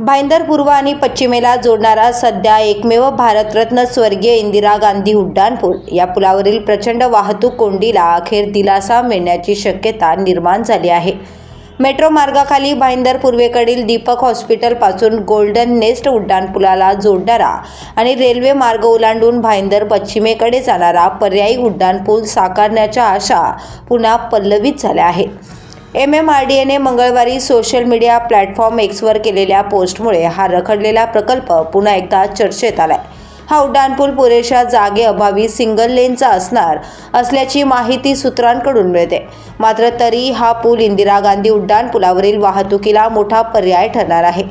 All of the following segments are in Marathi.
भाईंदर पूर्व आणि पश्चिमेला जोडणारा सध्या एकमेव भारतरत्न स्वर्गीय इंदिरा गांधी उड्डाणपूल या पुलावरील प्रचंड वाहतूक कोंडीला अखेर दिलासा मिळण्याची शक्यता निर्माण झाली आहे। मेट्रो मार्गाखाली भाईंदर पूर्वेकडील दीपक हॉस्पिटलपासून गोल्डन नेस्ट उड्डाणपुलाला जोडणारा आणि रेल्वे मार्ग ओलांडून भाईंदर पश्चिमेकडे जाणारा पर्यायी उड्डाणपूल साकारण्याच्या आशा पुन्हा पल्लवित झाल्या आहेत। MMRDAने मंगळवारी सोशल मीडिया प्लॅटफॉर्म एक्सवर केलेल्या पोस्टमुळे हा रखडलेला प्रकल्प पुन्हा एकदा चर्चेत आलाय। हा उड्डाणपूल पुरेशा जागेअभावी सिंगल लेनचा असल्याची माहिती सूत्रांकडून मिळते। मात्र तरी हा पूल इंदिरा गांधी उड्डाणपुलावरील वाहतुकीला मोठा पर्याय ठरणार आहे।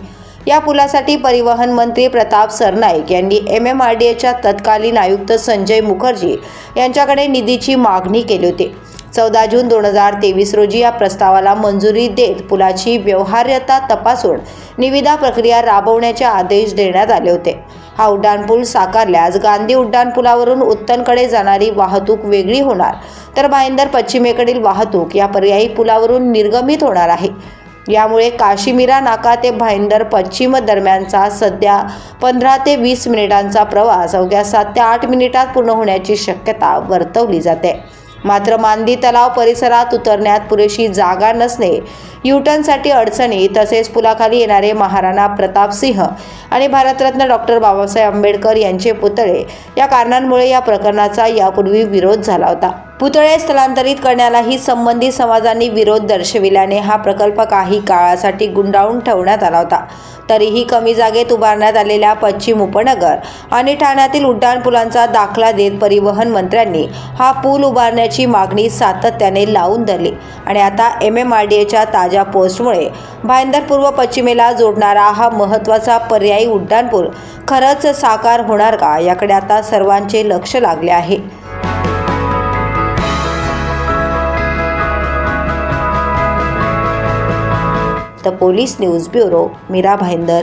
या पुलासाठी परिवहन मंत्री प्रताप सरनाईक यांनी MMRDAच्या तत्कालीन आयुक्त संजय मुखर्जी यांच्याकडे निधीची मागणी केली होती। 14 जून 2023 रोजी या प्रस्तावाला मंजुरी देत पुलाची व्यवहार्यता तपासून निविदा प्रक्रिया राबवण्याचे आदेश देण्यात आले होते। हा उड्डाणपूल साकारल्यास गांधी उड्डाणपुलावरून उत्तनकडे जाणारी वाहतूक वेगळी होणार, तर भाईंदर पश्चिमेकडील वाहतूक या पर्यायी पुलावरून निर्गमित होणार आहे। यामुळे काशीमीरा नाका ते भाईंदर पश्चिम दरम्यानचा सध्या 15 ते 20 मिनिटांचा प्रवास अवघ्या 7 ते 8 मिनिटात पूर्ण होण्याची शक्यता वर्तवली जाते। मात्र मांदी तलाव परिसरात उतरण्यात पुरेशी जागा नसणे, यूटर्नसाठी अडचणी तसेच पुलाखाली येणारे महाराणा प्रताप सिंह आणि भारतरत्न डॉक्टर बाबासाहेब आंबेडकर यांचे पुतळे या कारणांमुळे या प्रकरणाचा यापूर्वी विरोध झाला होता। पुतळे स्थलांतरित करण्यालाही संबंधित समाजांनी विरोध दर्शविल्याने हा प्रकल्प काही काळासाठी गुंडाळून ठेवण्यात आला होता। तरीही कमी जागेत उभारण्यात आलेल्या पश्चिम उपनगर आणि ठाण्यातील उड्डाणपुलांचा दाखला देत परिवहन मंत्र्यांनी हा पूल उभारण्याची मागणी सातत्याने लावून धरली आणि आता MMRDAच्या ताज्या पोस्टमुळे भाईंदर पूर्व पश्चिमेला जोडणारा हा महत्त्वाचा पर्यायी उड्डाणपूल खरंच साकार होणार का, याकडे आता सर्वांचे लक्ष लागले आहे। The police news bureau, Mira Bhayandar.